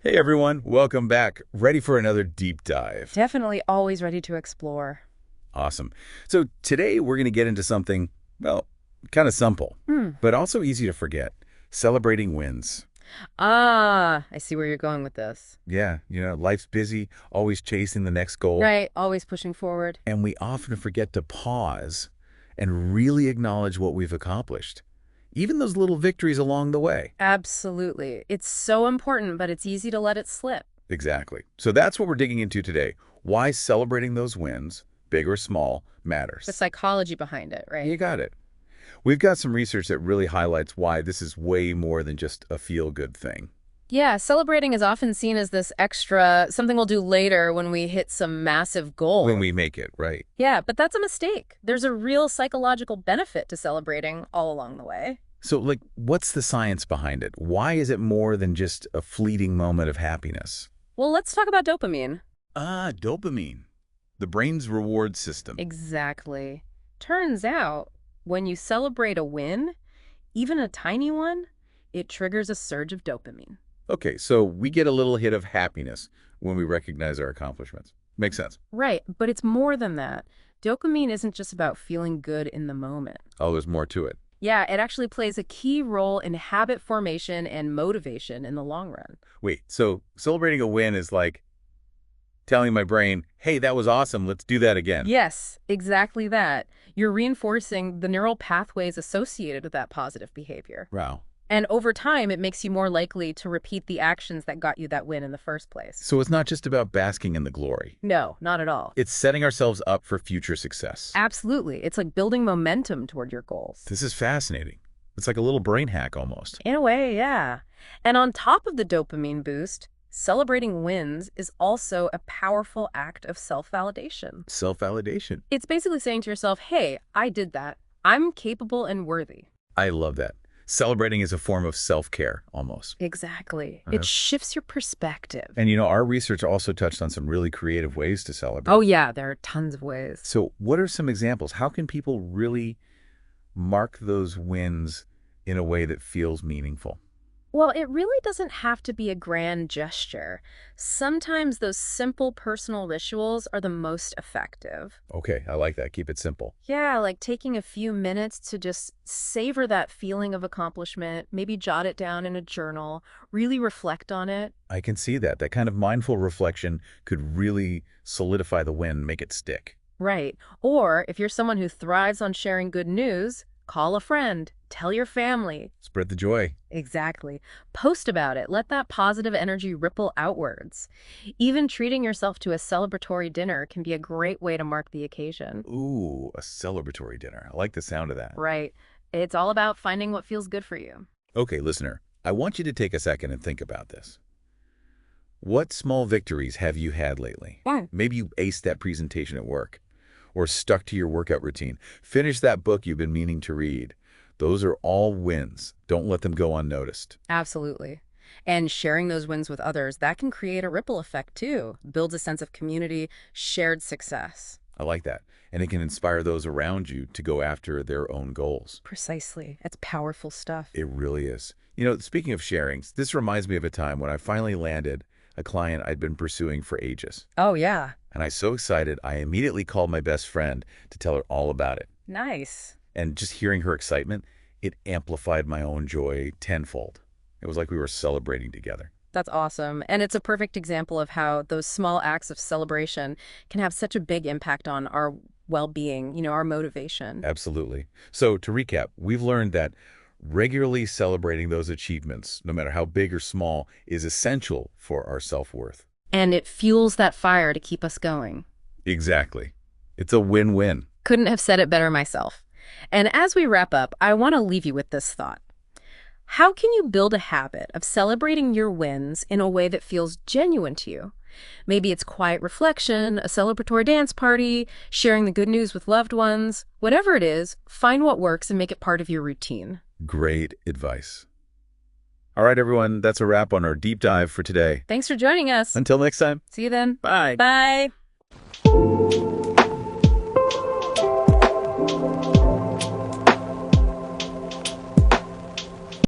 Hey everyone, welcome back. Ready for another deep dive. Definitely always ready to explore. Awesome. So today we're going to get into something, well, kind of simple, Hmm. but also easy to forget. Celebrating wins. I see where you're going with this. Yeah, life's busy, always chasing the next goal, Right, always pushing forward. and we often forget to pause and really acknowledge what we've accomplished. Even those little victories along the way. Absolutely. It's so important, but it's easy to let it slip. Exactly. So that's what we're digging into today. Why celebrating those wins, big or small, The matters. psychology behind it, right? You got it. We've got some research that really highlights why this is way more than just a feel-good thing. Yeah, celebrating is often seen as this extra, something we'll do later when we hit some massive goal. When we make it, right? Yeah, but that's a mistake. There's a real psychological benefit to celebrating all along the way. So, what's the science behind it? Why is it more than just a fleeting moment of happiness? Well, let's talk about dopamine. Dopamine. The brain's reward system. Exactly. Turns out, when you celebrate a win, even a tiny one, it triggers a surge of dopamine. Okay, so we get a little hit of happiness when we recognize our accomplishments. Makes sense. Right, but it's more than that. Dopamine isn't just about feeling good in the moment. Oh, there's more to it. Yeah, it actually plays a key role in habit formation and motivation in the long run. Wait, so celebrating a win is like telling my brain, hey, that was awesome, let's do that again. Yes, exactly that. You're reinforcing the neural pathways associated with that positive behavior. Wow. And over time, it makes you more likely to repeat the actions that got you that win in the first place. So it's not just about basking in the glory. No, not at all. It's setting ourselves up for future success. Absolutely. It's like building momentum toward your goals. This is fascinating. It's like a little brain hack almost. In a way, yeah. And on top of the dopamine boost, celebrating wins is also a powerful act of self-validation. Self-validation. It's basically saying to yourself, hey, I did that. I'm capable and worthy. I love that. Celebrating is a form of self-care almost. Exactly. Okay. It shifts your perspective. And our research also touched on some really creative ways to celebrate. Oh, yeah, there are tons of ways. So what are some examples? How can people really mark those wins in a way that feels meaningful? Well, it really doesn't have to be a grand gesture. Sometimes those simple personal rituals are the most effective. Okay, I like that. Keep it simple. Yeah, like taking a few minutes to just savor that feeling of accomplishment, maybe jot it down in a journal, really reflect on it. I can see that. That kind of mindful reflection could really solidify the win, make it stick. Right. Or if you're someone who thrives on sharing good news, call a friend, tell your family. Spread the joy. Exactly. Post about it. Let that positive energy ripple outwards. Even treating yourself to a celebratory dinner can be a great way to mark the occasion. Ooh, a celebratory dinner. I like the sound of that. Right. It's all about finding what feels good for you. Okay, listener, I want you to take a second and think about this. What small victories have you had lately? Yeah. Maybe you aced that presentation at work, or stuck to your workout routine, finished that book you've been meaning to read. Those are all wins. Don't let them go unnoticed. Absolutely. And sharing those wins with others, that can create a ripple effect too. Builds a sense of community, shared success. I like that. And it can inspire those around you to go after their own goals. Precisely. That's powerful stuff. It really is. Speaking of sharings, this reminds me of a time when I finally landed a client I'd been pursuing for ages. Oh, yeah. And I was so excited, I immediately called my best friend to tell her all about it. Nice. And just hearing her excitement, it amplified my own joy tenfold. It was like we were celebrating together. That's awesome. And it's a perfect example of how those small acts of celebration can have such a big impact on our well-being, our motivation. Absolutely. So to recap, we've learned that regularly celebrating those achievements, no matter how big or small, is essential for our self-worth. And it fuels that fire to keep us going. Exactly. It's a win-win. Couldn't have said it better myself. And as we wrap up, I want to leave you with this thought. How can you build a habit of celebrating your wins in a way that feels genuine to you? Maybe it's quiet reflection, a celebratory dance party, sharing the good news with loved ones. Whatever it is, find what works and make it part of your routine. Great advice. All right, everyone, that's a wrap on our deep dive for today. Thanks for joining us. Until next time. See you then. Bye. Bye.